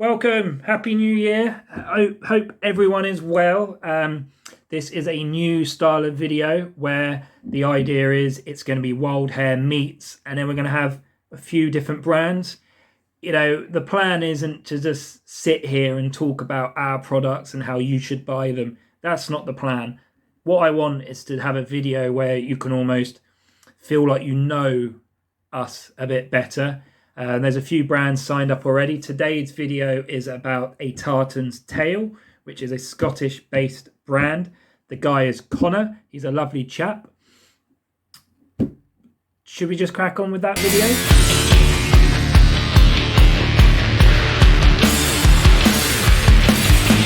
Welcome, Happy New Year. I hope everyone is well. This is a new style of video where the idea is it's going to be Wild Hair Meets, and then we're going to have a few different brands. The plan isn't to just sit here and talk about our products and how you should buy them. That's not the plan. What I want is to have a video where you can almost feel like you know us a bit better. There's a few brands signed up already. Today's video is about a Tartan's Tail, which is a Scottish-based brand. The guy is Connor. He's a lovely chap. Should we just crack on with that video?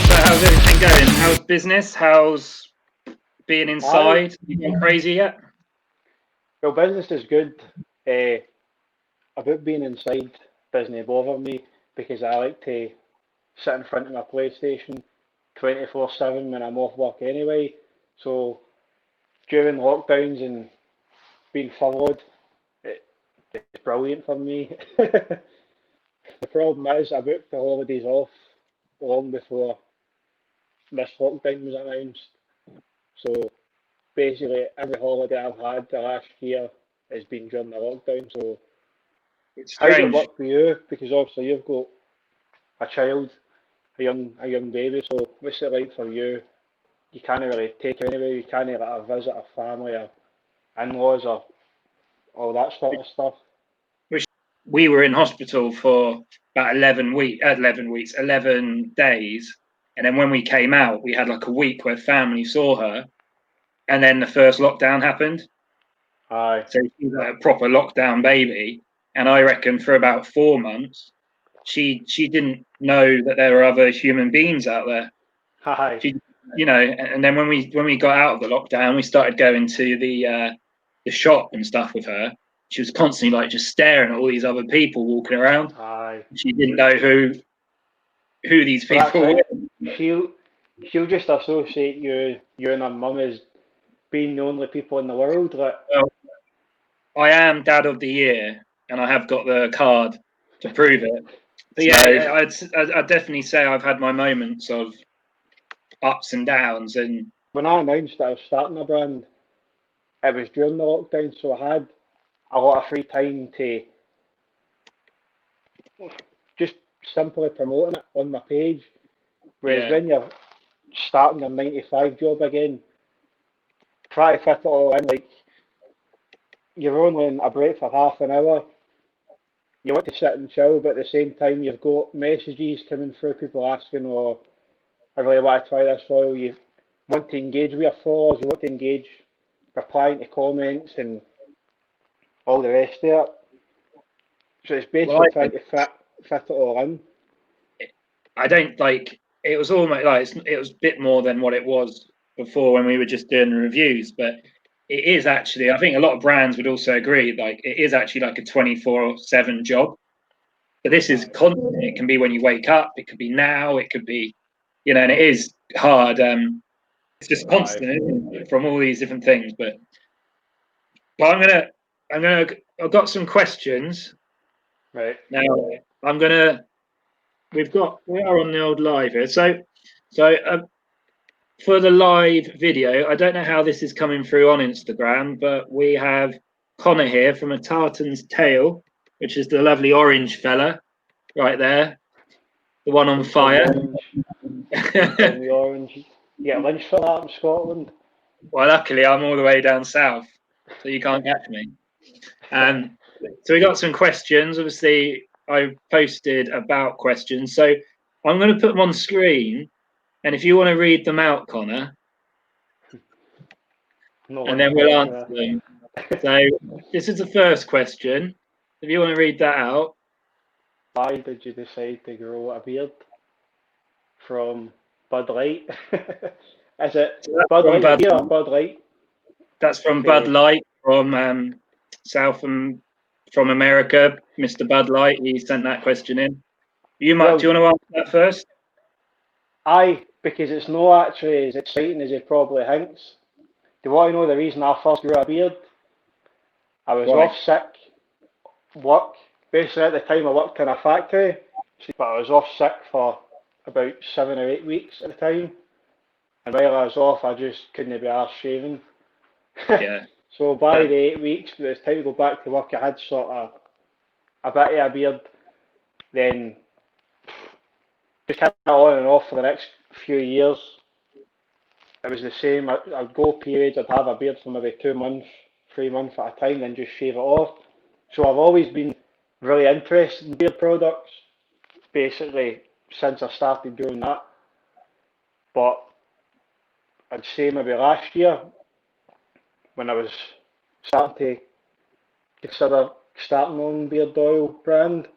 So how's everything going? How's business? How's being inside? You been crazy yet? Well, business is good. About being inside doesn't bother me because I like to sit in front of my PlayStation 24/7 when I'm off work anyway. So during lockdowns and being furloughed, it's brilliant for me. The problem is I booked the holidays off long before this lockdown was announced. So basically every holiday I've had the last year has been during the lockdown. So It's how does it strange. work for you? Because obviously you've got a child, a young baby. So what's it like for you? You can't really take it anywhere. You can't like visit a family or in-laws or all that sort of stuff. We were in hospital for about 11 days. And then when we came out, we had like a week where family saw her. And then the first lockdown happened. Aye. So she was like a proper lockdown baby. And I reckon for about 4 months, she didn't know that there were other human beings out there. Aye. She, and then when we got out of the lockdown, we started going to the shop and stuff with her. She was constantly like just staring at all these other people walking around. Aye. She didn't know who these people were. She'll just associate you and her mum as being the only people in the world. Like, Well, I am Dad of the Year, and I have got the card to prove it. But yeah, I'd definitely say I've had my moments of ups and downs. And when I announced that I was starting a brand, it was during the lockdown, so I had a lot of free time to just simply promoting it on my page. Whereas when you're starting your 9 to 5 job again, try to fit it all in, like you're only on a break for half an hour. You want to sit and chill, but at the same time you've got messages coming through, people asking, "Oh, I really want to try this oil." You want to engage with your followers, you want to engage, replying to comments and all the rest of it. So it's basically trying to fit it all in. I don't like. It was almost like it was a bit more than what it was before when we were just doing the reviews, but it is actually. I think a lot of brands would also agree. Like it is actually like a 24/7 job. But this is constant. It can be when you wake up. It could be now. It could be, and it is hard. It's just constant, isn't it, from all these different things. But I've got some questions. Right. Now we are on the old live here. So for the live video, I don't know how this is coming through on Instagram, but we have Connor here from a Tartan's Tail, which is the lovely orange fella right there, the one on fire. The orange. You get lynched for that in Scotland. Well, luckily I'm all the way down south, so you can't catch me. So we got some questions. Obviously, I posted about questions, so I'm going to put them on screen. And if you want to read them out, Connor, and then we'll answer them. So this is the first question. If you want to read that out. Why did you decide to grow a beard? From Bud Light. Is it Bud Light beer or Bud Light? That's from Bud Light from from America, Mr. Bud Light. He sent that question in. Do you want to answer that first? Aye, because it's not actually as exciting as it probably thinks. Do you want to know the reason I first grew a beard? I was off sick, work. Basically, at the time I worked in a factory, but I was off sick for about 7 or 8 weeks at the time, and while I was off, I just couldn't be arsed shaving. Yeah. So by the 8 weeks, when it was time to go back to work, I had sort of a bit of a beard. Then just kept it on and off for the next few years. It was the same. I'd go periods, I'd have a beard for maybe 2 months, 3 months at a time, then just shave it off. So I've always been really interested in beard products, basically since I started doing that. But I'd say maybe last year, when I was starting to consider starting my own beard oil brand,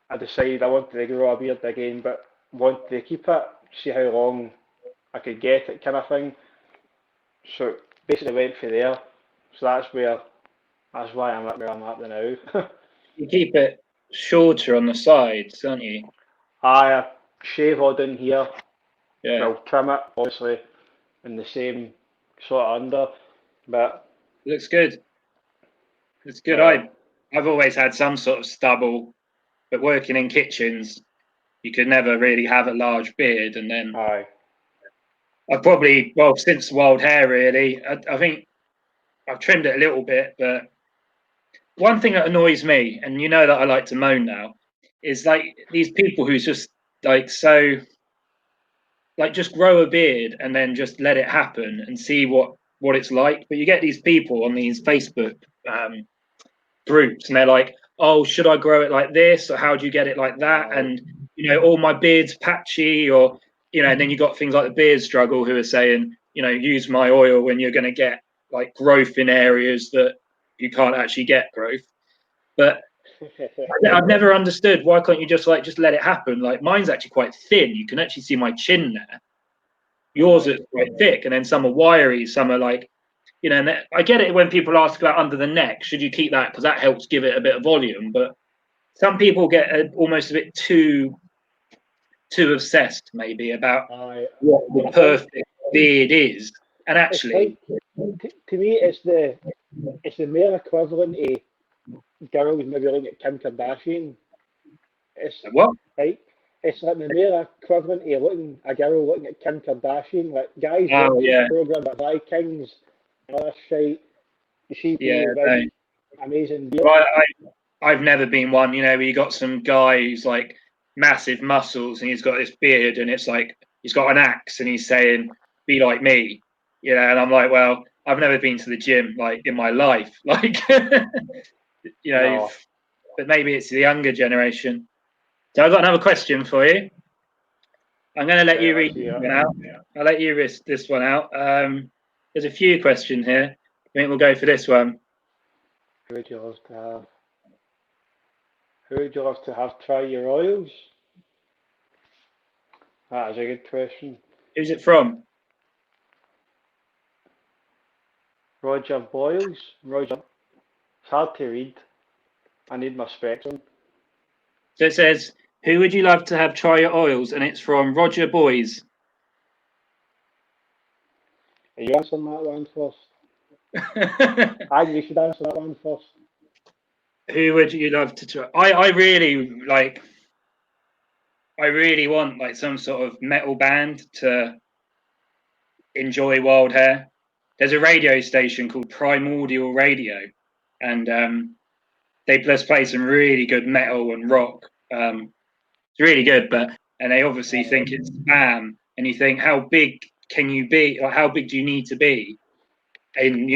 I decided I wanted to grow a beard again, but wanted to keep it, see how long I could get it, kind of thing. So basically went for there. So that's why I'm at where I'm at now. You keep it shorter on the sides, don't you? I shave all down here. Yeah. Well, trim it obviously in the same sort of under, but Looks good. It's good. uh, I've always had some sort of stubble, but working in kitchens, you could never really have a large beard. And then aye. I've probably, well, since wild hair, really, I think I've trimmed it a little bit. But one thing that annoys me, and you know that I like to moan now, is like these people who's just like so, like just grow a beard and then just let it happen and see what it's like. But you get these people on these Facebook groups and they're like, oh, should I grow it like this, or how do you get it like that? Aye. And all my beard's patchy, or and then you got things like the beard struggle who are saying, use my oil when you're going to get like growth in areas that you can't actually get growth. But I've never understood, why can't you just let it happen? Like mine's actually quite thin, you can actually see my chin there. Yours Aye. is quite thick, and then some are wiry, some are like, and I get it when people ask about under the neck, should you keep that because that helps give it a bit of volume. But some people get almost a bit too obsessed, maybe, about Aye. what I the think perfect beard is, and it's actually, like to me it's the mere equivalent of girls maybe looking at Kim Kardashian. It's what? like it's like the mere equivalent of looking a girl looking at Kim Kardashian. Like guys Oh watching yeah, programs like Vikings and all that shit. You see yeah. people with No. big amazing beards. Well, I've never been one. Where you got some guy who's like massive muscles and he's got this beard and it's like he's got an axe and he's saying, "Be like me," and I'm like, well, I've never been to the gym like in my life, like No. but maybe it's the younger generation. So I've got another question for you. I'm going to let Right, you let's read see this it. one out. I'll let you risk this one out. There's a few questions here. I think we'll go for this one. Who would you love to have? Who would you love to have try your oils? That is a good question. Who's it from? Roger Boyles? Roger. It's hard to read. I need my specs on. So it says, who would you love to have try your oils? And it's from Roger Boys. Are you answering that one first? You should answer that one first. Who would you love to try? I really like. I really want like some sort of metal band to enjoy wild hair. There's a radio station called Primordial Radio, and they just play some really good metal and rock. It's really good, and they obviously think it's spam. And you think, how big can you be? Like, how big do you need to be? In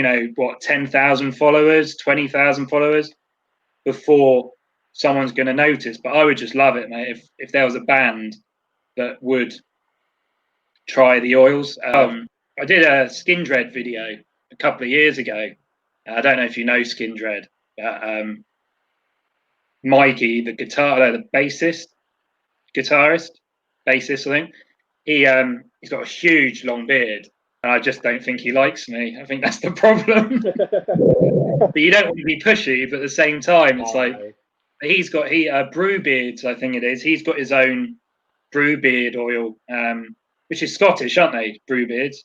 10,000 followers, 20,000 followers before someone's going to notice. But I would just love it, mate, if there was a band that would try the oils. I did a Skin Dread video a couple of years ago. I don't know if you know Skin Dread, but Mikey, the guitarist, bassist, I think. He's got a huge long beard, and I just don't think he likes me. I think that's the problem. But you don't want to be pushy, but at the same time, it's like Aye. he's got Brew Beards, I think it is. He's got his own Brew Beard oil, which is Scottish, aren't they? Brew Beards.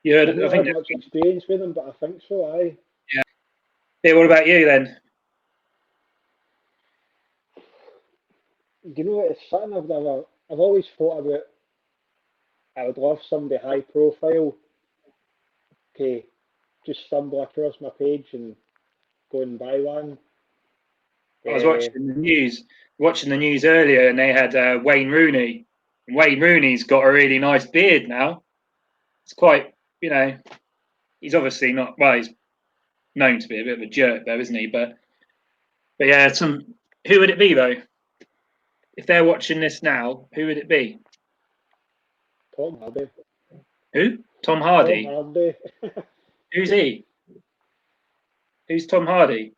You heard? I've I not think. had much experience with them, but I think so, aye. Yeah. What about you then? you know, it's something I've always thought about. I would love somebody high profile to just stumble across my page and go and buy one. I was Uh, watching the news earlier, and they had Wayne Rooney. And Wayne Rooney's got a really nice beard now. It's quite, he's obviously not. Well, he's known to be a bit of a jerk, though, isn't he? But yeah, who would it be though? If they're watching this now, who would it be? Tom Hardy. Who? Tom Tom Hardy. Hardy. Who's he? Who's Tom Hardy?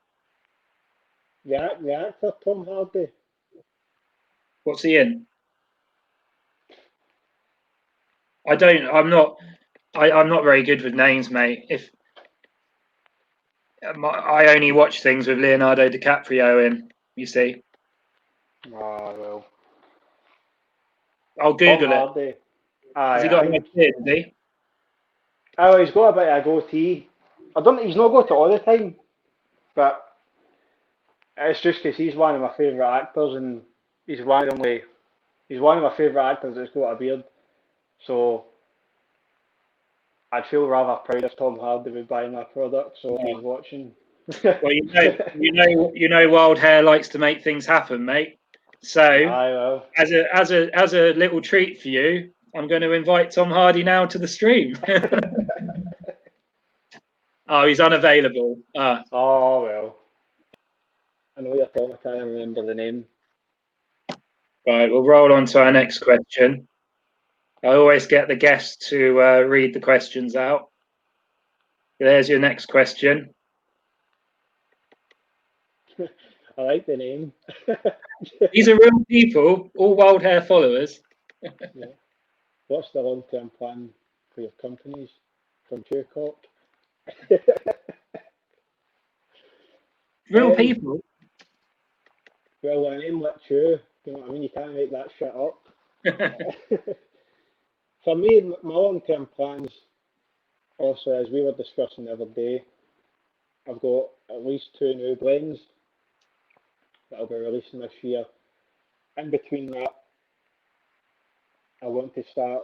The actor Tom Hardy. What's he in? I don't. I'm not. I'm not very good with names, mate. If I only watch things with Leonardo DiCaprio in, you see. Ah, well. I'll Tom Google it. Hardy. Has Aye, he I got a nice think. beard? Has he? Oh, he's got a bit of a goatee. I don't. He's not got it all the time, but it's just because he's one of my favourite actors, and he's one of the only. He's one of my favourite actors that's got a beard. So I'd feel rather proud if Tom Hardy would buy my product. So if he's watching, Well, Wild Hair likes to make things happen, mate. So, aye, well, as a little treat for you, I'm going to invite Tom Hardy now to the stream. Oh, he's unavailable. oh well. I know you're talking. I can't remember the name. Right, we'll roll on to our next question. I always get the guests to read the questions out. There's your next question. I like the name. These are real people, all Wild Hair followers. Yeah. What's the long-term plan for your companies from Cock? Real people. Well, a name like Chew, you know what I mean? You can't make that shit up. For me, my long-term plans, also, as we were discussing the other day, I've got at least 2 new blends that I'll be releasing this year. In between that, I want to start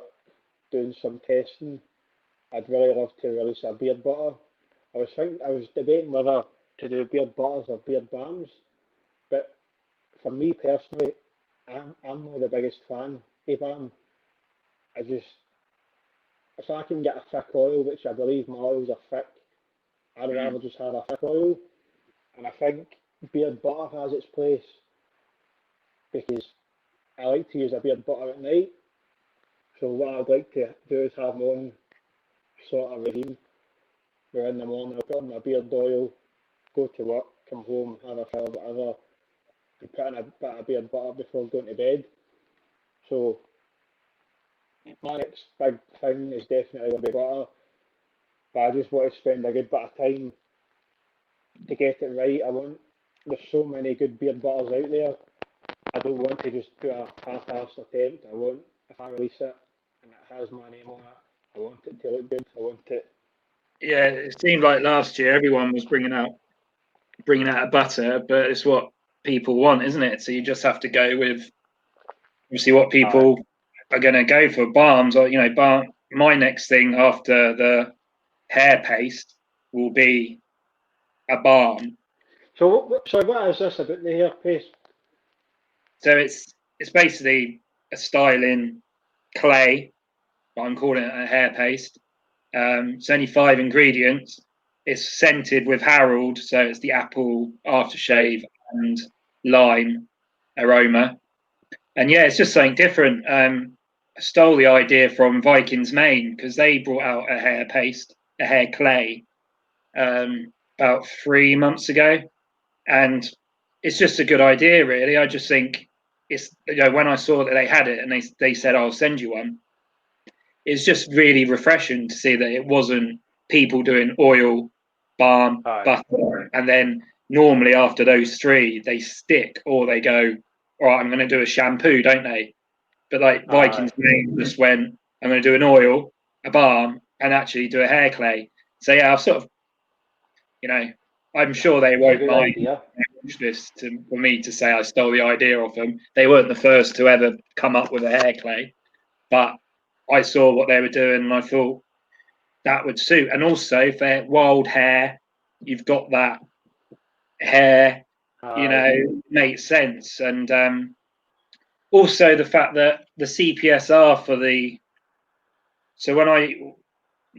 doing some testing. I'd really love to release a beard butter. I was debating whether to do beard butters or beard balms, but for me personally, I'm not the biggest fan of balm. I just, if I can get a thick oil, which I believe my oils are thick, I'd rather just have a thick oil. And I think beard butter has its place because I like to use a beard butter at night. So what I'd like to do is have my own sort of regime where in the morning I put on my beard oil, go to work, come home, have a shower, whatever, and put in a bit of beard butter before going to bed. So my next big thing is definitely going to be butter, but I just want to spend a good bit of time to get it right. There's so many good beard butters out there. I don't want to just do a half-assed attempt. If I release it and it has my name on it, I want it to look good. I want it. Yeah, it seemed like last year everyone was bringing out a butter, but it's what people want, isn't it? So you just have to go with obviously what people are going to go for. Balms, or balm. My next thing after the hair paste will be a balm. So what is this about the hair paste? So it's basically a styling clay, but I'm calling it a hair paste. It's only 5 ingredients. It's scented with Harold, so it's the apple aftershave and lime aroma. And yeah, it's just something different. I stole the idea from Vikings Mane because they brought out a hair paste, a hair clay, about 3 months ago, and it's just a good idea, really. I just think it's when I saw that they had it and they said I'll send you one. It's just really refreshing to see that it wasn't people doing oil, balm, butter, and then normally after those 3 they stick or they go, all right, I'm going to do a shampoo, don't they? But like Vikings just went, I'm going to do an oil, a balm, and actually do a hair clay. So yeah, I've sort of, I'm sure they It's a won't good mind idea. this for me to say I stole the idea off them. They weren't the first to ever come up with a hair clay, but I saw what they were doing and I thought that would suit. And also for wild hair, you've got that hair, Aye, makes sense. And also the fact that the CPSR for the so when I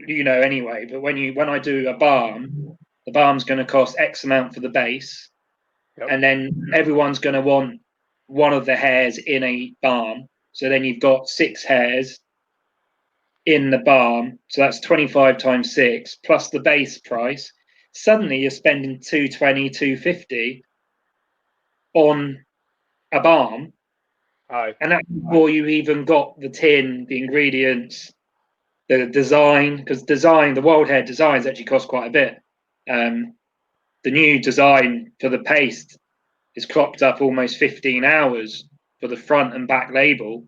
anyway, but when I do a balm, the balm's going to cost X amount for the base, yep, and then everyone's going to want one of the hairs in a balm. So then you've got 6 hairs in the balm, so that's 25 times 6 plus the base price. Suddenly you're spending 220, 250 on a balm, aye, and that's before you've even got the tin, the ingredients, the design, because the wild hair designs actually cost quite a bit. The new design for the paste is clocked up almost 15 hours for the front and back label.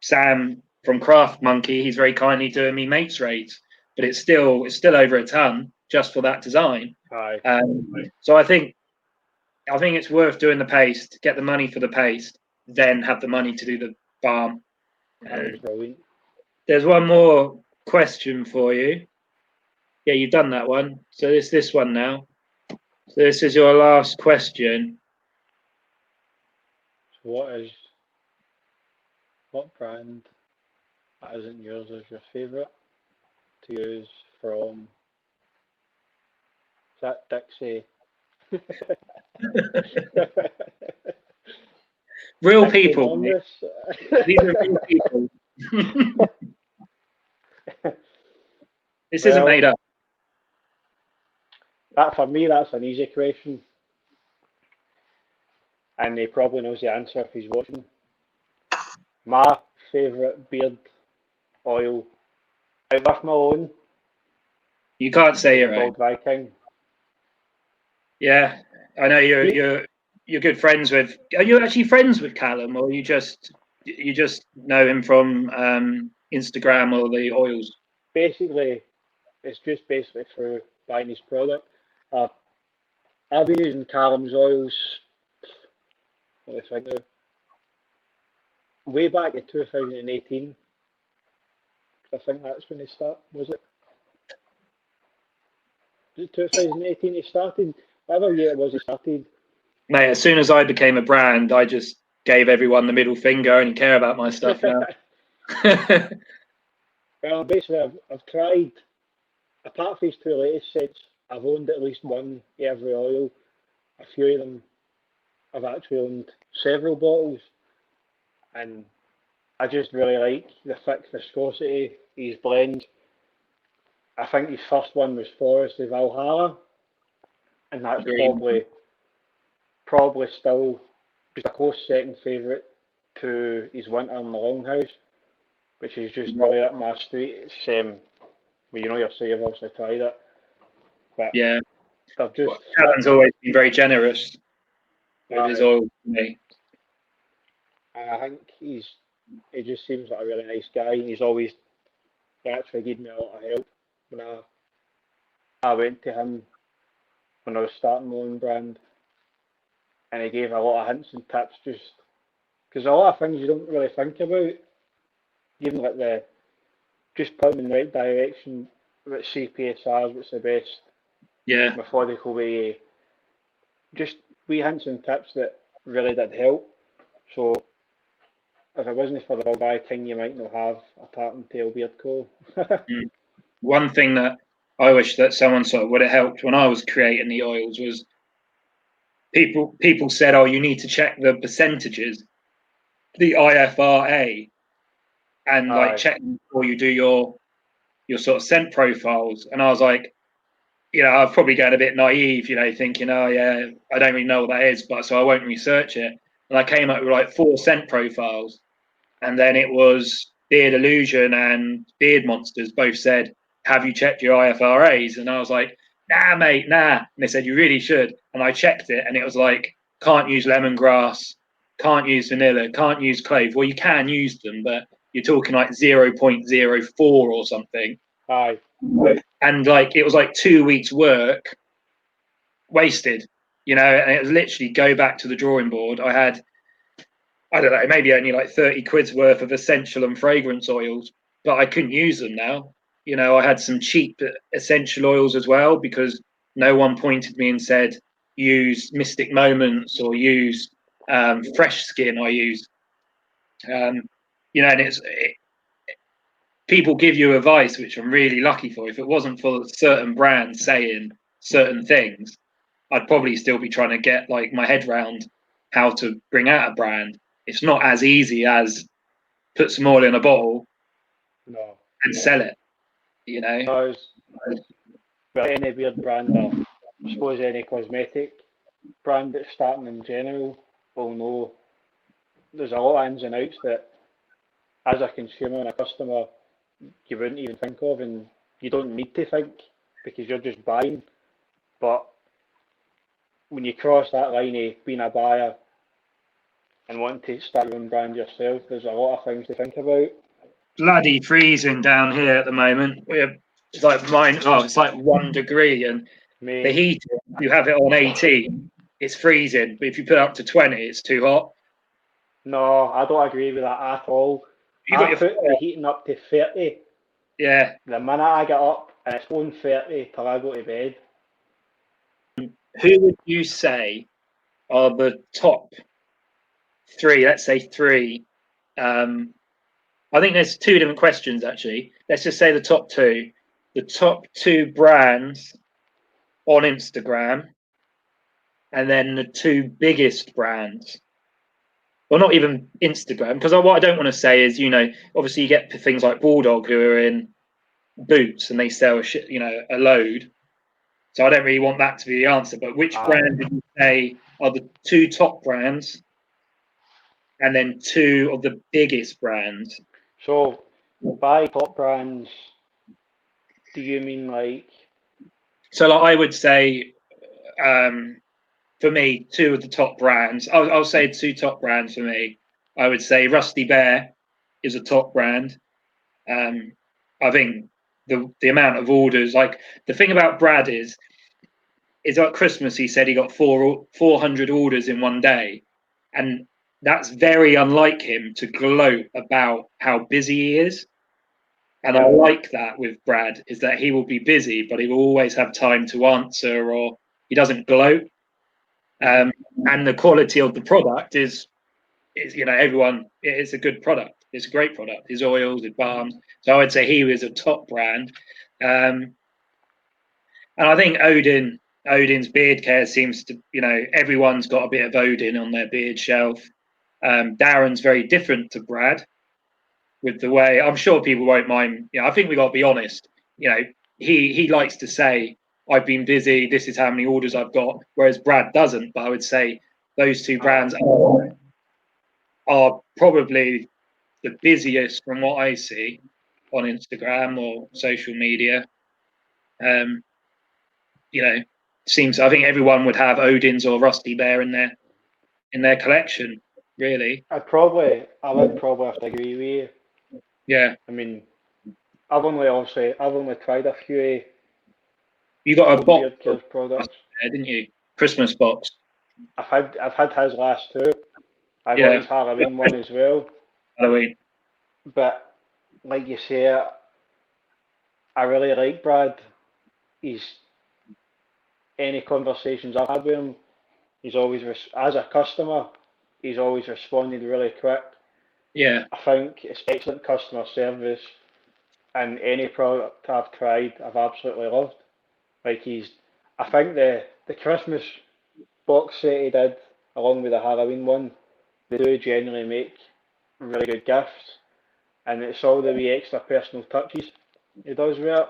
Sam from Craft Monkey, he's very kindly doing me mates rates, but it's still over a ton just for that design. aye. So I think it's worth doing the paste, get the money for the paste, then have the money to do the balm. That was brilliant. There's one more question for you. Yeah, you've done that one. So it's this one now. So this is your last question. So what brand that isn't yours is your favourite to use from? Is that Dixie? Real Dixie people, mate. Anonymous. These are real people. This isn't Well, made up. that for me, that's an easy question, and he probably knows the answer if he's watching. My favourite beard oil out of my own You can't say is your own. Bald King. Yeah, I know you're good friends with. Are you actually friends with Callum, or you just know him from Instagram or the oils? Basically, it's just basically through buying his product. Uh, I've been using Callum's oils, let me think now, way back in 2018. I think that's when he started. Was it 2018 he started? Whatever year it was he started. Mate, as soon as I became a brand, I just gave everyone the middle finger. I only care about my stuff now. Well, basically, I've tried, apart from his 2 latest sets, I've owned at least one every oil. A few of them I've actually owned several bottles, and I just really like the thick viscosity, his blend. I think his first one was Forest of Valhalla, and that's Agreed. probably still just a close second favourite to his Winter in the Longhouse, which is just really up my street. It's well, you know yourself, you've obviously tried it, but Yeah, they're just Callum's thick, always been very generous with his oil to me. and I think he just seems like a really nice guy, and he actually gave me a lot of help when I went to him when I was starting my own brand, and he gave a lot of hints and tips just because a lot of things you don't really think about, even like just put them in the right direction with CPSRs, what's the best Yeah, methodical way, just wee hints and tips that really did help. So if it wasn't for the Bald King, you might not have a tartan tail beard co. one thing that I wish that someone sort of would have helped when I was creating the oils was people said, "Oh, you need to check the percentages, the IFRA, and like Aye, check before you do your sort of scent profiles." And I was like, I was probably getting a bit naive, thinking, "Oh yeah, I don't really know what that is," but so I won't research it. And I came up with like 4 scent profiles, and then it was Beard Illusion and Beard Monsters both said, "Have you checked your IFRAs?" And I was like, "Nah, mate, nah." And they said, "You really should." And I checked it, and it was like, "Can't use lemongrass, can't use vanilla, can't use clove." Well, you can use them, but you're talking like 0.04 or something. Aye. And like it was like 2 weeks' work wasted, you know, and it was literally go back to the drawing board. I had, I don't know, maybe only like 30 quid's worth of essential and fragrance oils, but I couldn't use them now. You know, I had some cheap essential oils as well because no one pointed me and said use Mystic Moments or use Fresh Skin. I use, you know, and people give you advice, which I'm really lucky for. If it wasn't for certain brands saying certain things, I'd probably still be trying to get like my head round how to bring out a brand. It's not as easy as put some oil in a bottle No. and sell it, you know. No, well, any weird brand or I suppose any cosmetic brand that's starting in general will know there's a lot of ins and outs that as a consumer and a customer you wouldn't even think of and you don't need to think because you're just buying. But when you cross that line of being a buyer and wanting to start your own brand yourself, there's a lot of things to think about. Bloody freezing down here at the moment. It's like mine. Oh, it's like 1 degree, and the Mate, heat. You have it on 18, it's freezing. But if you put it up to 20, it's too hot. no, I don't agree with that at all. You got I your put the heating up to 30 yeah. the minute I get up and it's going 30 till I go to bed. Who would you say are the top three? Let's say three. I think there's two different questions actually. Let's just say the top two. The top two brands on Instagram, and then the two biggest brands. Well, not even Instagram, because what I don't want to say is, you know, obviously you get things like Bulldog who are in Boots and they sell a load. So I don't really want that to be the answer. But which Aye. brand did you say are the two top brands, and then two of the biggest brands? So, by top brands, do you mean like, So, like, I would say, for me, two of the top brands. I'll say two top brands for me. I would say Rusty Bear is a top brand. Um, I think the amount of orders, like the thing about Brad is at Christmas he said he got 400 orders in one day, and that's very unlike him to gloat about how busy he is. And I like that with Brad is that he will be busy, but he will always have time to answer, or he doesn't gloat. mhm. And the quality of the product is you know everyone it's a good product, it's a great product, his oils, his balms. So I would say he was a top brand. And I think Odin's beard care seems to, you know, everyone's got a bit of Odin on their beard shelf. Darren's very different to Brad with the way, I'm sure people won't mind, you know, I think we got to be honest, you know, he likes to say I've been busy, this is how many orders I've got, whereas Brad doesn't. But I would say those two Aye. brands are probably the busiest from what I see on Instagram or social media. Um, you know, seems I think everyone would have Odin's or Rusty Bear in their collection, really. I would probably have to agree with you. Yeah, I mean, I've only tried a few you got a Odin box Beard of Care products. there, didn't you? Christmas box. I've had his last two. I got Yeah, his Halloween one as well. Halloween. But like you say, I really like Brad. He's any conversations I've had with him, he's always as a customer, he's always responded really quick. Yeah, I think it's excellent customer service, and any product I've tried, I've absolutely loved. Like I think the Christmas box set he did, along with the Halloween one, they do genuinely make really good gifts, and it's all the wee extra personal touches he does with it.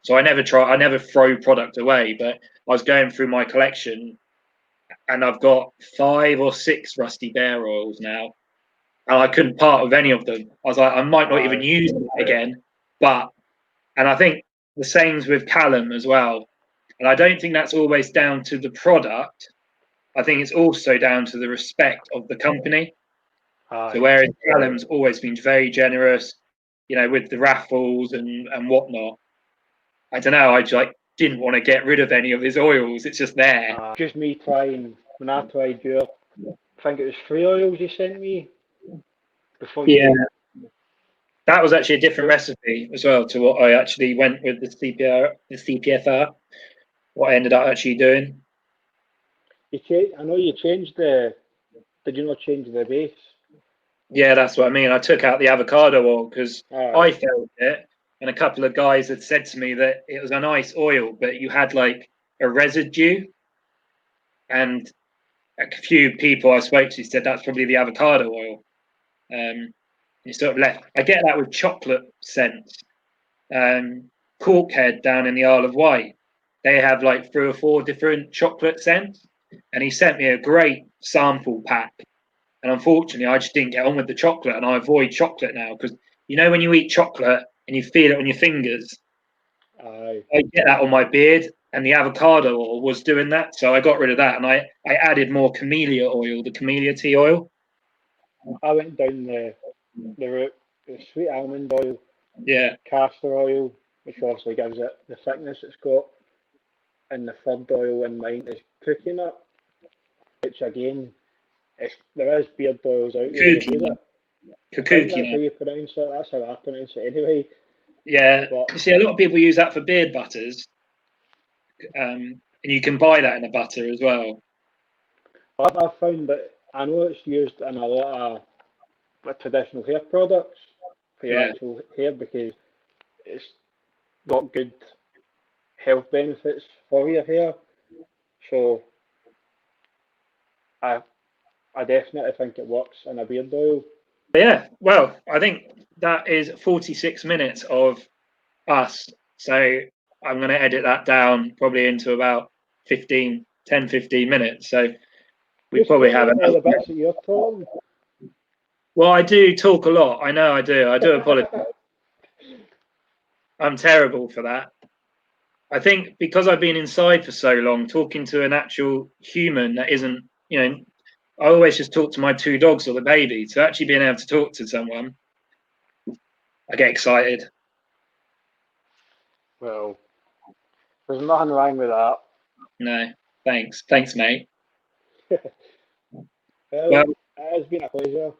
so I never throw product away, but I was going through my collection and I've got 5 or 6 Rusty Bear oils now, and I couldn't part with any of them. I was like, I might not even Aye, use them again, but and I think the same's with Callum as well. And I don't think that's always down to the product. I think it's also down to the respect of the company. So aye, whereas Callum's always been very generous, with the raffles and whatnot. I don't know. I just didn't want to get rid of any of his oils. It's just there. Just me trying, when I tried your, I think it was 3 oils you sent me before Yeah, you. that was actually a different recipe as well to what I actually went with the CPFR. What I ended up actually doing. I know you changed the. Did you not change the base? Yeah, that's what I mean. I took out the avocado oil because I Aye. felt it, and a couple of guys had said to me that it was a nice oil, but you had like a residue, and a few people I spoke to said that's probably the avocado oil. You sort of left. I get that with chocolate scents. Corkhead down in the Isle of Wight, they have like 3 or 4 different chocolate scents, and he sent me a great sample pack. And unfortunately, I just didn't get on with the chocolate, and I avoid chocolate now because when you eat chocolate and you feel it on your fingers, Aye. I get that on my beard, and the avocado oil was doing that, so I got rid of that, and I added more camellia oil, the camellia tea oil. I went down the route, the sweet almond oil, Yeah, castor oil, which obviously gives it the thickness it's got, and the third oil in mine is cookie nut, which again, there is beard oils out there that use kuki, it. I think kukuki that's how nut. you pronounce it. That's how I pronounce it anyway. Yeah, But you see, a lot of people use that for beard butters, and you can buy that in a butter as well. I've found that I know it's used in a lot of traditional hair products for your Yeah, actual hair because it's got good health benefits for your hair. So I I definitely think it works in a beard oil. but yeah. Well, I think that is 46 minutes of us. So I'm going to edit that down probably into about 10, 15 minutes. So we Just probably cut have out all enough. the bits that you're talking. Well, I do talk a lot. I know I do. I do apologize. I'm terrible for that. I think because I've been inside for so long, talking to an actual human that isn't, I always just talk to my 2 dogs or the baby. So actually being able to talk to someone, I get excited. Well, there's nothing wrong with that. No, thanks, mate. Well, Well, it has been a pleasure.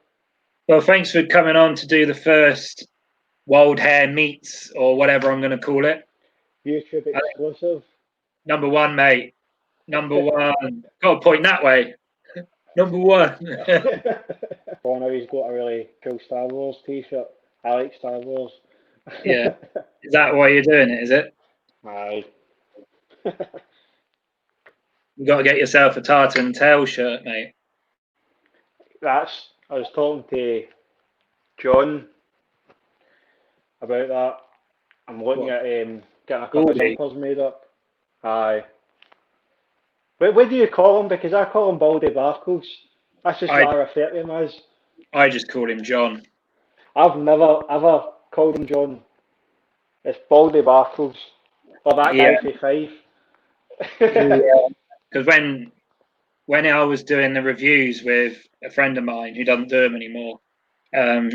well, thanks for coming on to do the first WildHareUK Meets or whatever I'm going to call it. YouTube exclusive. Number one, mate. Number one. Got to point that way. Number one. Oh, now he's got a really cool Star Wars t-shirt. I like Star Wars. Yeah. Is that why you're doing it? Is it? Aye. You got to get yourself a tartan tail shirt, mate. I was talking to John about that. I'm looking What? at getting a couple of Baldy. jumpers made up. Aye. What do you call him? Because I call him Baldy Barkles. That's just I what I refer to him as. I just call him John. I've never ever called him John. It's Baldy Barkles. Or that Yeah. guy for Five. Because when I was doing the reviews with a friend of mine who doesn't do them anymore, um,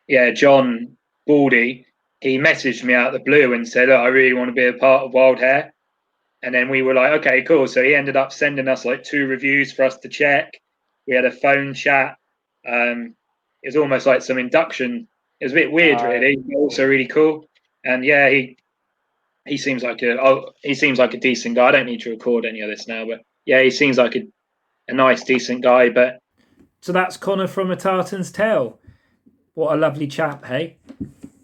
yeah, John Baldy, he messaged me out of the blue and said, "Oh, I really want to be a part of Wild Hair." And then we were like, okay, cool. So he ended up sending us like 2 reviews for us to check. We had a phone chat. It was almost like some induction. It was a bit weird, Aye. really, but also really cool. And yeah, he seems like a decent guy. I don't need to record any of this now, but yeah, he seems like a nice, decent guy. But so that's Connor from A Tartan's Tale. What a lovely chap, hey?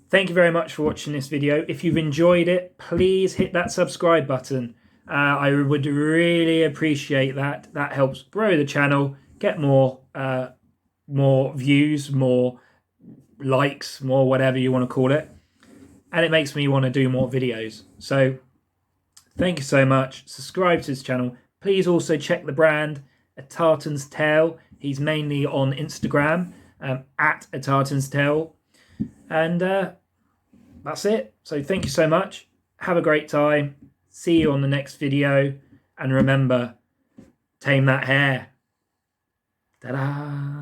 Thank you very much for watching this video. If you've enjoyed it, please hit that subscribe button. I would really appreciate that. That helps grow the channel, get more views, more likes, more whatever you want to call it. And it makes me want to do more videos. So thank you so much. Subscribe to this channel. Please also check the brand, A Tartan's Tale. He's mainly on Instagram, at A Tartan's Tale. And that's it. So thank you so much. Have a great time. See you on the next video. And remember, tame that hair. Ta-da!